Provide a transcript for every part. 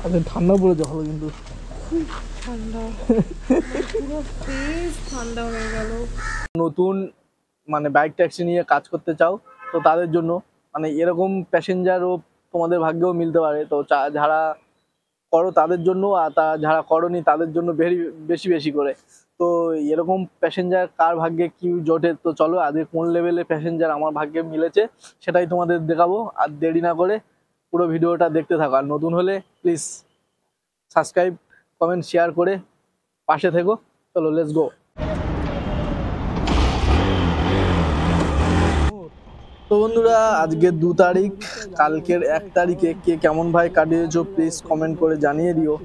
আচ্ছা ঠান্ডা পড়েছে ভালো কিন্তু ঠান্ডা পুরো ফেস ঠান্ডা হয়ে গেল। নতুন মানে বাইক ট্যাক্সি নিয়ে কাজ করতে চাও তো তাদের জন্য মানে এরকম প্যাসেঞ্জারও তোমাদের ভাগ্যেও মিলতে পারে। তো যারা করো তাদের জন্য, আর যারা করনি তাদের জন্য বেশি বেশি করে। তো এরকম প্যাসেঞ্জার কার ভাগ্যে কি জোটে, তো চলো আজকে কোন লেভেলে প্যাসেঞ্জার আমার ভাগ্যে মিলেছে সেটাই তোমাদের দেখাবো। আর দেরি না করে পুরো ভিডিওটা দেখতে থাকো। আর নতুন হলে প্লিজ সাবস্ক্রাইব, কমেন্ট, শেয়ার করে পাশে থেকো। চলো লেটস গো। তো বন্ধুরা, আজকে 2 তারিখ, কালকের 1 তারিখে কে কেমন ভাই কাটিয়েছো প্লিজ কমেন্ট করে জানিয়ে দিও।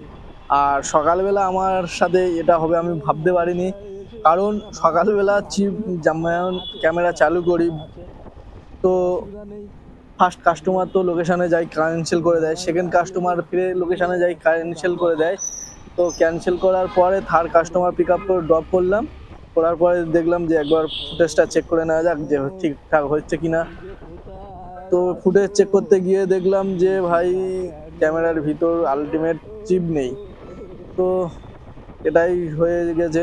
আর সকালবেলা আমার সাথে এটা হবে আমি ভাবতে পারিনি, কারণ সকালবেলা চিপ যেমন ক্যামেরা চালু করি তো ফার্স্ট কাস্টমার তো লোকেশানে যাই ক্যান্সেল করে দেয়, সেকেন্ড কাস্টমার ফিরে লোকেশানে যাই ক্যান্সেল করে দেয়। তো ক্যান্সেল করার পরে থার্ড কাস্টমার পিক আপ করে ড্রপ করলাম, করার পরে দেখলাম যে একবার ফুটেজটা চেক করে নেওয়া যাক যে ঠিকঠাক হচ্ছে কিনা। তো ফুটেজ চেক করতে গিয়ে দেখলাম যে ভাই ক্যামেরার ভিতর আলটিমেট চিপ নেই। তো এটাই হয়ে গেছে।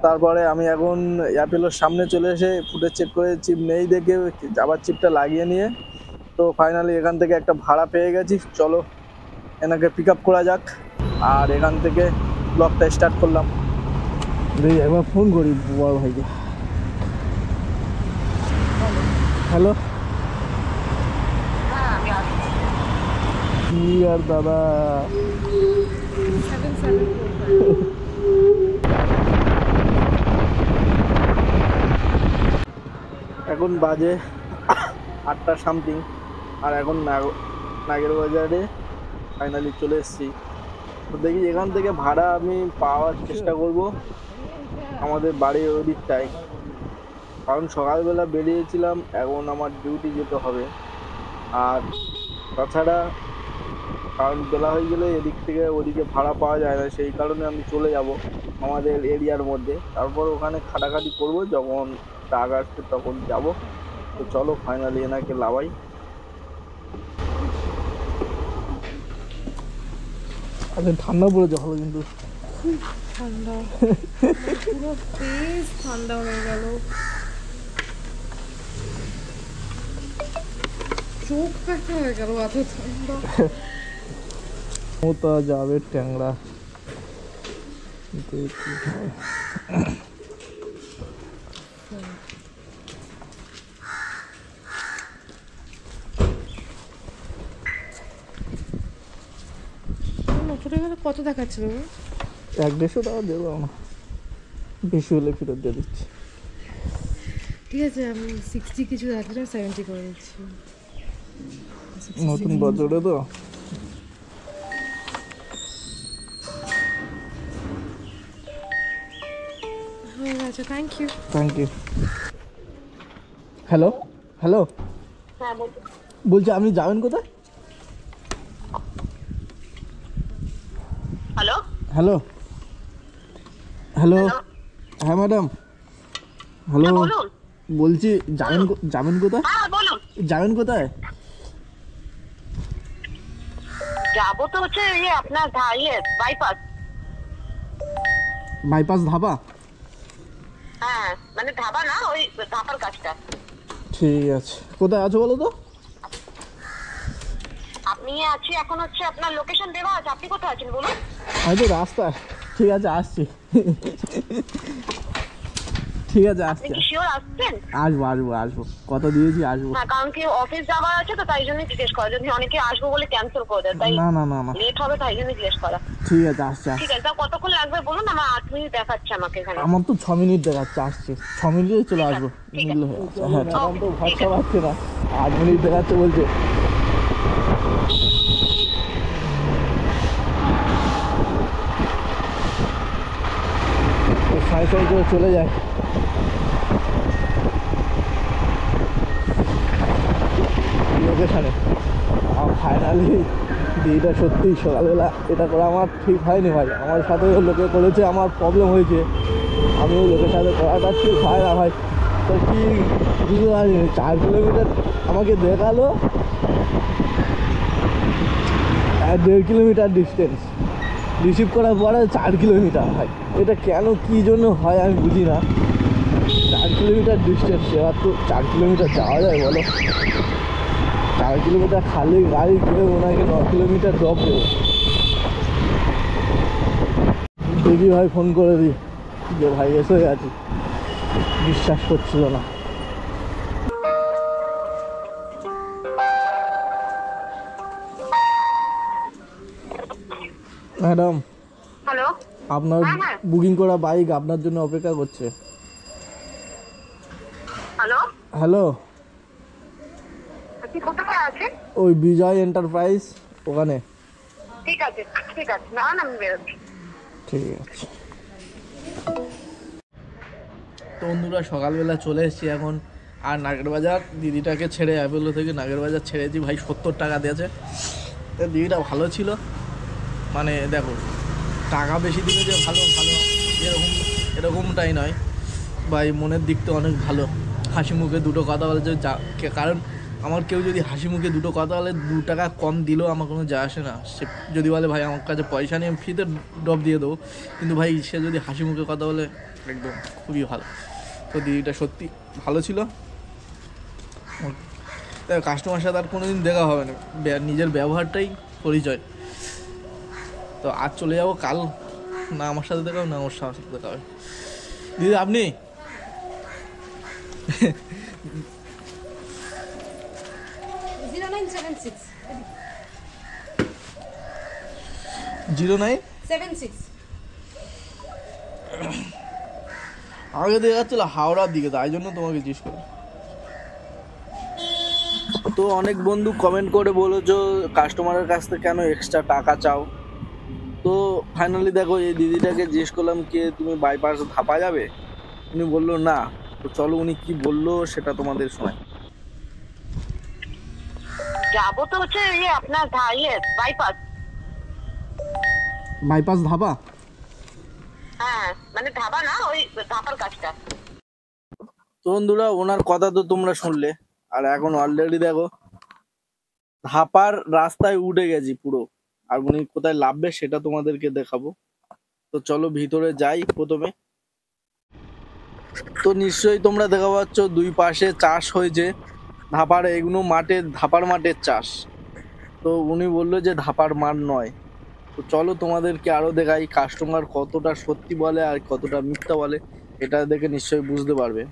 তারপরে আমি এখন অ্যাপেলোর সামনে চলে এসে ফুটেজ চেক করে চিপ নেই দেখে আবার চিপটা লাগিয়ে নিয়ে তো ফাইনালি এখান থেকে একটা ভাড়া পেয়ে গেছি। চলো এনাকে পিক আপ করা যাক আর এখান থেকে ব্লগটা স্টার্ট করলাম। একবার ফোন করি বড় ভাইকে। হ্যালো। কি আর দাদা, এখন বাজে 8টা সামথিং, আর এখন নাগের বাজারে ফাইনালি চলে এসেছি। তো দেখি এখান থেকে ভাড়া আমি পাওয়ার চেষ্টা করব আমাদের বাড়ির ওই দিকটায়, কারণ সকালবেলা বেরিয়েছিলাম, এখন আমার ডিউটি যেতে হবে। আর তাছাড়া কারণ বেলা হয়ে গেলে এদিক থেকে ওদিকে ভাড়া পাওয়া যায় না, সেই কারণে আমি চলে যাব আমাদের এরিয়ার মধ্যে। তারপর ওখানে খাটাখাটি করব, যখন টাকা আসবে তখন যাব। তো চলো ফাইনালি এনাকে লাভাই। আচ্ছা ঠান্ডা পড়েছে ভালো কিন্তু ঠান্ডা পুরো ফেস ঠান্ডা হয়ে গেল, চোখ ব্যথা হয়ে গেল এত ঠান্ডা। মোতা যাবে ট্যাংরা কত দেখাচ্ছিল? 100-150 টাকা দেবো না, বেশি হলে ফেরত দিয়ে দিচ্ছি। ঠিক আছে, আমি 60 কিছু দেখাচ্ছিলাম, 70 করে দিচ্ছি। নতুন বছরে তো হয়ে গেছে, thank you. Thank you. Hello hello, হ্যাঁ বলছি আপনি যাবেন কোথায়? হ্যালো হ্যালো হ্যালো, হ্যাঁ ম্যাডাম, হ্যালো, বলছি যাবেন কোথায়? যাবেন কোথায়? যাবো তো হচ্ছে আপনার বাইপাস। বাইপাস ধাবা? হ্যাঁ মানে ধাবা না, ওই ধাবার কাজটা। ঠিক আছে, কোথায় আছো বলো তো? আপনি আছি এখন হচ্ছে আপনার লোকেশন দেওয়া আছে, আপনি কোথায় আছেন বলুন? আমি তো রাস্তায়। ঠিক আছে আসছি। ঠিক আছে আসছি। আপনি কি শিওর আসছেন? আসবো আসবো আসবো, কথা দিয়েছি আসবো। হ্যাঁ, কারণ কি অফিস যাওয়ার আছে তো, তাই জন্য জিজ্ঞেস করা। যদি অনেকে আসবো বলে ক্যান্সেল করে দেয়, তাই না না না না, লেট হবে, তাই জন্য জিজ্ঞেস করা। ঠিক আছে আসছি। ঠিক আছে, তা কতক্ষণ লাগবে বলুন? আমার 8 মিনিট দেখাচ্ছে আমাকে এখানে। আমার তো 6 মিনিট দেখাচ্ছে, আসছে 6 মিনিটে চলে আসবো। হ্যাঁ তখন তো ভরসা পাচ্ছে না, 8 মিনিট দেখাচ্ছে বলছে। সাই সাই করে চলে যায়। লোকেশানে ফাইনালি দিদিটা সত্যি সকালবেলা এটা করা আমার ঠিক হয়নি ভাই, আমার সাথে লোকে করেছে, আমার প্রবলেম হয়েছে, আমি ওই লোকের সাথে করাটা ঠিক হয় না ভাই। তো কি বুঝতে পারিনি, 4 কিলোমিটার আমাকে দেখালো, 1.5 কিলোমিটার ডিস্টেন্স, রিসিভ করার পরে 4 কিলোমিটার হয়। এটা কেন কী জন্য হয় আমি বুঝি না। 4 কিলোমিটার ডিস্টেন্স, এবার তো 4 কিলোমিটার যাওয়া যায় বলো? 4 কিলোমিটার খালি গাড়ি গিয়ে ওনাকে 9 কিলোমিটার ড্রপ দেবো। দেখি ভাই ফোন করে দিই যে ভাই এসে গেছি, বিশ্বাস করছিল না। ম্যাডাম, হ্যালো, আপনার হ্যাঁ। বুকিং করা বাইক আপনার জন্য অপেক্ষা করছে। হ্যালো, হ্যালো, আপনি কোথায় আছেন? ওই বিজয় এন্টারপ্রাইজ ওখানে। ঠিক আছে, না আমি বেরোচ্ছি। ঠিক আছে। তো বন্ধুরা সকালবেলা চলে এসেছি এখন, আর নাগেরবাজার দিদিটাকে ছেড়ে অ্যাপেলো থেকে নাগেরবাজার ছেড়েছি ভাই। 70 টাকা দিয়েছে। তো দিদিটা ভালো ছিল, মানে দেখো টাকা বেশি দিলে যে ভালো ভালো এরকমটাই নয় ভাই, মনের দিক তো অনেক ভালো। হাসি মুখে দুটো কথা বলেছে, কারণ আমার কেউ যদি হাসি মুখে দুটো কথা বলে 2 টাকা কম দিলেও আমার কোনো যায় আসে না। সে যদি বলে ভাই আমার কাছে পয়সা নেই, আমি ফ্রিতে ড্রপ দিয়ে দেবো, কিন্তু ভাই সে যদি হাসি মুখে কথা বলে একদম খুবই ভালো। তো দিদিটা সত্যি ভালো ছিল। কাস্টমার সাথে আর কোনো দিন দেখা হবে না, নিজের ব্যবহারটাই পরিচয়। তো আজ চলে যাবো, কাল না আমার সাথে দেখা হবে না ওর সাথে দেখা হবে। দিদি আপনি 0976 0976 আগে দেখাচ্ছিল হাওড়ার দিকে, তাই জন্য তোমাকে জিজ্ঞেস করি। তো অনেক বন্ধু কমেন্ট করে বলেছো কাস্টমারের কাছ থেকে কেন এক্সট্রা টাকা চাও। তো ফাইনালি দেখো এই দিদিটাকে জিজ্ঞেস করলাম কে তুমি বাইপাস ধাপা যাবে, উনি বললো না। তো চলো উনি কি বললো সেটা তোমাদের শোনাই। যাবো তো হচ্ছে আপনার বাইপাস। বাইপাস ধাপা? হ্যাঁ, মানে ধাবা না, ওই ধাপার কাজটা। তো বন্ধুরা ওনার কথা তো তোমরা শুনলে, আর এখন অলরেডি দেখো ধাপার রাস্তায় উঠে গেছি পুরো, আর উনি কোথায় লাভবে সেটা তোমাদেরকে দেখাবো। তো চলো ভিতরে যাই প্রথমে। তো নিশ্চয়ই তোমরা দেখা পাচ্ছ 2 পাশে চাষ হয়েছে ধাপার, এগুলো ধাপার মাঠের চাষ। তো উনি বললো যে ধাপার মাঠ নয়। তো চলো তোমাদেরকে আরো দেখাই কাস্টমার কতটা সত্যি বলে আর কতটা মিথ্যা বলে, এটা দেখে নিশ্চয়ই বুঝতে পারবে।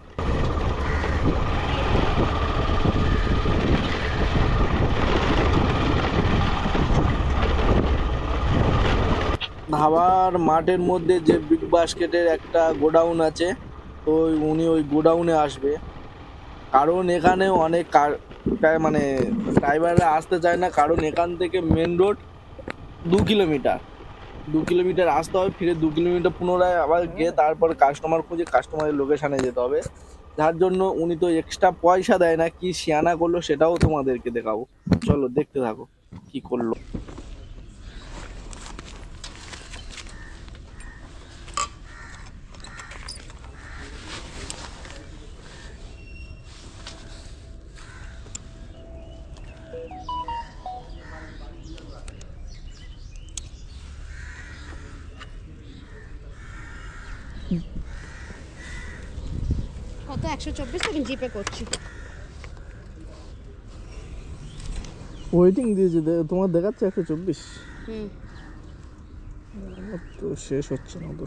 ধাবার মাঠের মধ্যে যে বিগ বাস্কেটের একটা গোডাউন আছে, তো উনি ওই গোডাউনে আসবে, কারণ এখানে অনেক মানে ড্রাইভাররা আসতে চায় না, কারণ এখান থেকে মেন রোড 2 কিলোমিটার আসতে হবে, ফিরে 2 কিলোমিটার পুনরায় আবার গিয়ে তারপর কাস্টমার খুঁজে কাস্টমারের লোকেশানে যেতে হবে। যার জন্য উনি তো এক্সট্রা পয়সা দেয় না, কি শিয়ানা করলো সেটাও তোমাদেরকে দেখাবো। চলো দেখতে থাকো কি করলো। কত? 124 আমি জিপে করছি। ওয়েটিং দিয়েছে, তোমার দেখাচ্ছে 124। তো শেষ হচ্ছে না তো,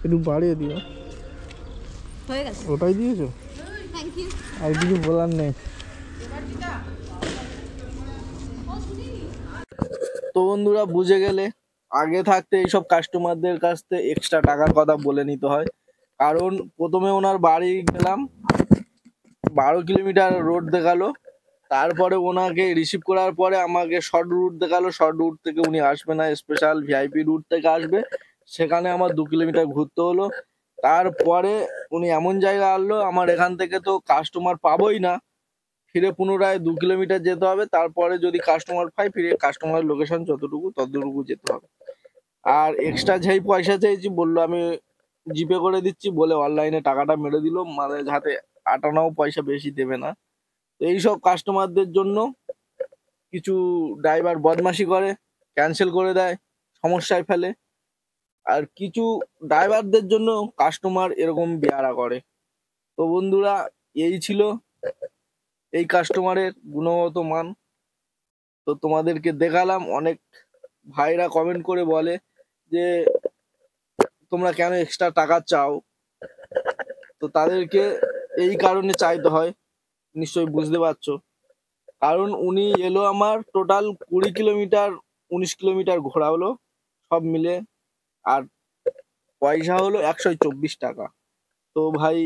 একটু বাড়িয়ে দিও। হয়ে গেছে, ওটাই দিয়েছো? Thank you. আর কিছু বলার নেই। তো বন্ধুরা বুঝে গেলে আগে থাকতে এইসব কাস্টমারদের কাছ থেকে এক্সট্রা টাকার কথা বলে নিতে হয়, কারণ প্রথমে ওনার বাড়ি গেলাম, 12 কিলোমিটার রোড দেখালো, তারপরে ওনাকে রিসিভ করার পরে আমাকে শর্ট রুট দেখালো, শর্ট রুট থেকে উনি আসবে না, স্পেশাল ভিআইপি রুট থেকে আসবে, সেখানে আমার 2 কিলোমিটার ঘুরতে হলো। তারপরে উনি এমন জায়গা আনলো আমার এখান থেকে তো কাস্টমার পাবোই না, ফিরে পুনরায় 2 কিলোমিটার যেতে হবে, তারপরে যদি কাস্টমার পাই ফিরে কাস্টমার লোকেশন যতটুকু ততটুকু যেতে হবে। আর এক্সট্রা যেই পয়সা চাইছি বললো আমি জিপে করে দিচ্ছি বলে অনলাইনে টাকাটা মেরে দিল, মানে যাতে 8 আনাও পয়সা বেশি দেবে না। তো এইসব কাস্টমারদের জন্য কিছু ড্রাইভার বদমাশি করে, ক্যান্সেল করে দেয়, সমস্যায় ফেলে। আর কিছু ড্রাইভারদের জন্য কাস্টমার এরকম বেয়ারা করে। তো বন্ধুরা, এই ছিল এই কাস্টমারের গুণগত মান। তো তোমাদেরকে দেখালাম। অনেক ভাইরা কমেন্ট করে বলে যে তোমরা কেন এক্সট্রা টাকা চাও। তো তাদেরকে এই কারণে চাইতে হয়, নিশ্চয়ই বুঝতে পারছো। কারণ উনি এলো আমার টোটাল 20 কিলোমিটার 19 কিলোমিটার ঘোরা হলো সব মিলে, আর পয়সা হলো 124 টাকা। তো ভাই,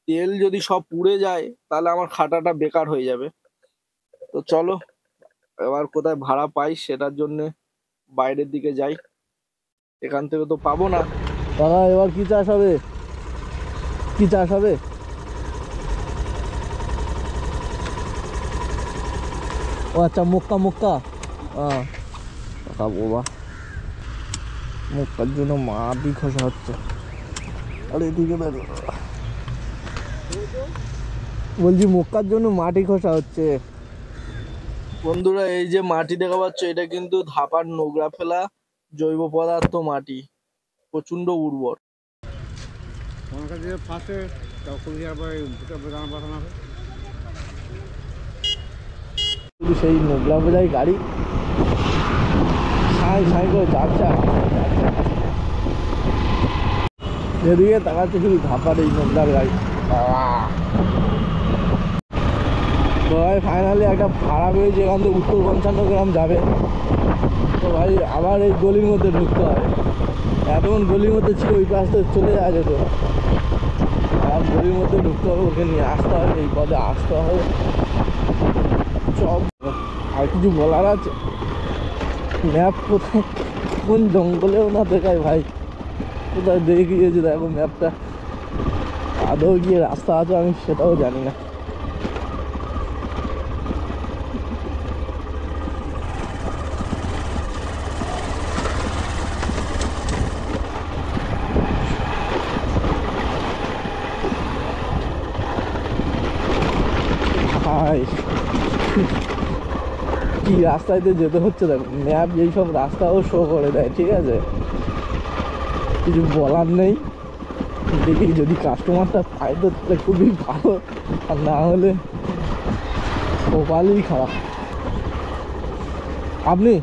তেল যদি সব পুড়ে যায় তাহলে আমার খাটাটা বেকার হয়ে যাবে। তো চলো এবার কোথায় ভাড়া পাই সেটার জন্য বাইরের দিকে যাই, এখান থেকে তো পাবো না। দাদা এবার কি চাষ হবে? কি চাষ হবে? ও আচ্ছা, মক্কা মক্কা। টাকা বাবা, মক্কার জন্য মাটি খসা হচ্ছে। আরে এদিকে বলছি মক্কার জন্য মাটি খসা হচ্ছে। বন্ধুরা, এই যে মাটি দেখা পাচ্ছ, এটা কিন্তু ধাপার নোংরা ফেলা জৈব পদার্থ মাটি, প্রচন্ড উর্বর। সেই নোংরা ফেলাই গাড়ি ছাই ছাই করে যাচ্ছে। যেদিকে তাকাচ্ছে শুধু ধাপার এই নোংরার গাড়ি। তো ভাই ফাইনালি একটা ভাড়া পেয়েছি, এখান থেকে উত্তর 55 গ্রাম যাবে। তো ভাই আবার এই গলির মধ্যে ঢুকতে হবে। এতক্ষণ গলির মধ্যে ছিল, ওই পাশে চলে যাওয়া যেত। আর গলির মধ্যে ঢুকতে হবে, ওকে নিয়ে আসতে হবে, এই পথে আসতে হবে। সব আর কিছু বলার আছে? ম্যাপ কোথায় কোন জঙ্গলেও না দেখায় ভাই, কোথায় দেখিয়েছে দেখো ম্যাপটা। আদৌ গিয়ে রাস্তা আছে আমি সেটাও জানি না। কি রাস্তাতে যেতে হচ্ছে দেখো, ম্যাপ যেই সব রাস্তাও শো করে দেয়, ঠিক আছে, কিছু বলার নেই। দেখি যদি কাস্টমারটা পাই তো তাহলে খুবই ভালো, আর না হলে কপালই খারাপ। আপনি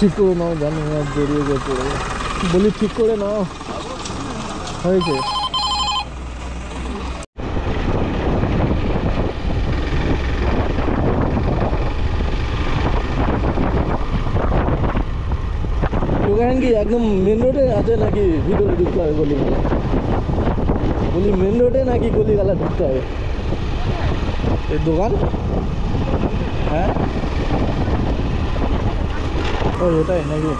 ঠিক করে নাও, জানি না জড়িয়ে গিয়ে পড়ে বলি, ঠিক করে নাও। হয়েছে দোকান কি একদম মেন রোডে আছে নাকি ভিতরে ঢুকতে হবে গলিগালা? বলি মেন রোডে নাকি গলিগালা ঢুকতে হবে এই দোকান? হ্যাঁ, ও এটাই নাকি?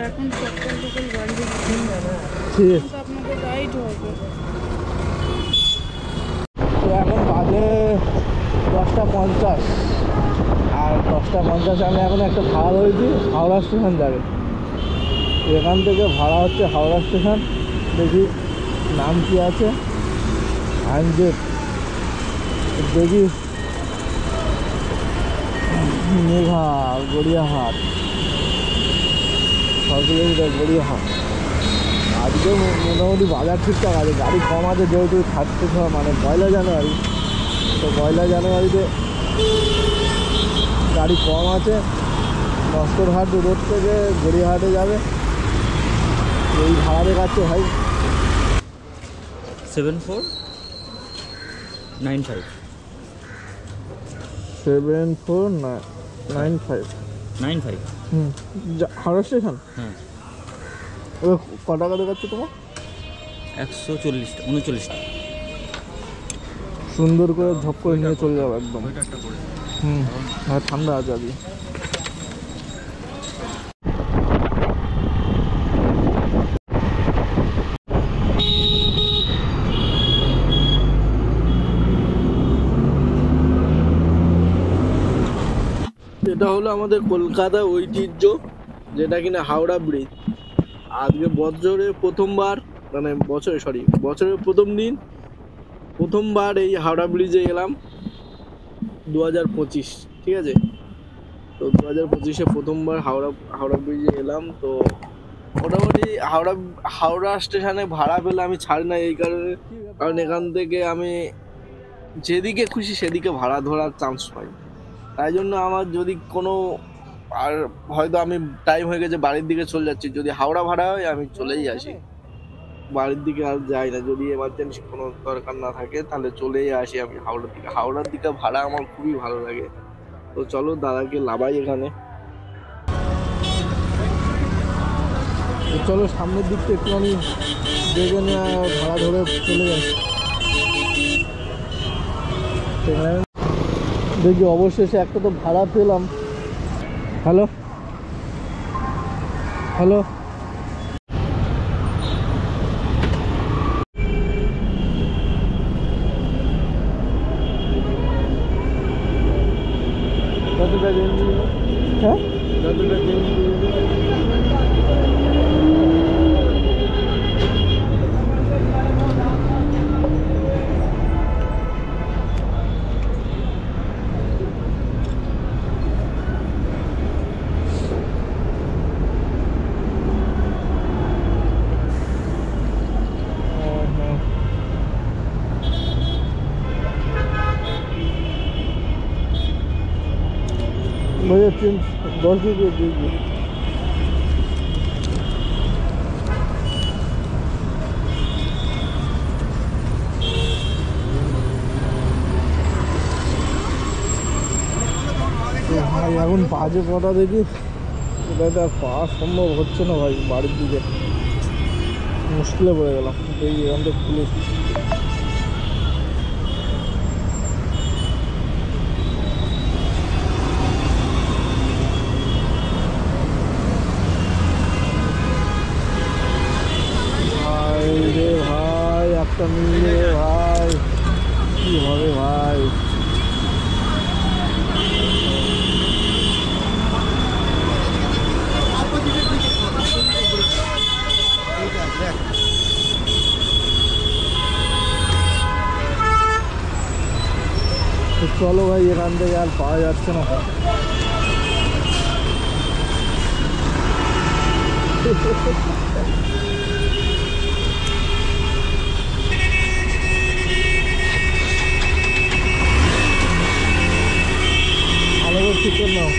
এখন সকাল সকাল গাড়ি ঠিক আপনাকে গাইড হবে। তো এখন বাজে 10:50, আর 10:50 আমি এখন একটা ভাড়া ধরেছি, হাওড়া স্টেশন যাবে। এখান থেকে ভাড়া হচ্ছে হাওড়া স্টেশন। দেখি নাম কি আছে, আনজেট, দেখি মেঘা গড়িয়াহাট, 6 কিলোমিটার গড়িয়াহাট। আজকে মোটামুটি বাজার ঠিকঠাক আছে, গাড়ি কম আছে যেহেতু 31 মানে 1 জানুয়ারি। তো 1 জানুয়ারিতে গাড়ি কম আছে। নস্করহাট রোড থেকে গড়িয়াহাটে যাবে, এই ভাড়া দেখাচ্ছে ভাই 7495 7495 95। হাওড়া স্টেশন। হ্যাঁ, এবার ক টাকা দেখাচ্ছে তোমার? 139 টাকা। সুন্দর করে ঝপ করে নিয়ে চলে যাবো একদম। হ্যাঁ, ঠান্ডা আছে আজকে। এটা হলো আমাদের কলকাতা ঐতিহ্য, যেটা কিনা হাওড়া ব্রিজ। আজকে বছরের প্রথমবার, মানে বছরের প্রথম দিন প্রথমবার এই হাওড়া ব্রিজে এলাম 2025, ঠিক আছে। তো 2025-এ প্রথমবার হাওড়া ব্রিজে এলাম। তো মোটামুটি হাওড়া স্টেশনে ভাড়া পেলে আমি ছাড়ি না, এই কারণে, কারণ এখান থেকে আমি যেদিকে খুশি সেদিকে ভাড়া ধরার চান্স পাই। তাই জন্য আমার যদি কোনো, আর হয়তো আমি টাইম হয়ে গেছে বাড়ির দিকে চলে যাচ্ছি, যদি হাওড়া ভাড়া হয় আমি চলেই আসি, বাড়ির দিকে আর যাই না। যদি এমার্জেন্সি কোনো দরকার না থাকে তাহলে চলেই আসি আমি হাওড়ার দিকে ভাড়া আমার খুবই ভালো লাগে। তো চলো দাদাকে লাভাই এখানে। তো চলো সামনের দিকটা একটুখানি দেখে নেওয়া, ভাড়া ধরে চলে যাই। দেখি অবশেষে একটা তো ভাড়া পেলাম। হ্যালো হ্যালো, কতটা চেঞ্জ? হ্যাঁ, কতটা চেঞ্জ? मुझे 10 दीजिए। ভাই এখন বাজে কটা দেখি, এটা পাওয়া সম্ভব হচ্ছে না ভাই, বাড়ির দিকে মুশকিলে পড়ে গেলাম। দেখি এখান থেকে খুলে ভাই, একটা মিলে ভাই, কি হবে ভাই? তো চলো ভাই, এখান থেকে আর পাওয়া যাচ্ছে না। ভালো করে ঠিক করে নাও।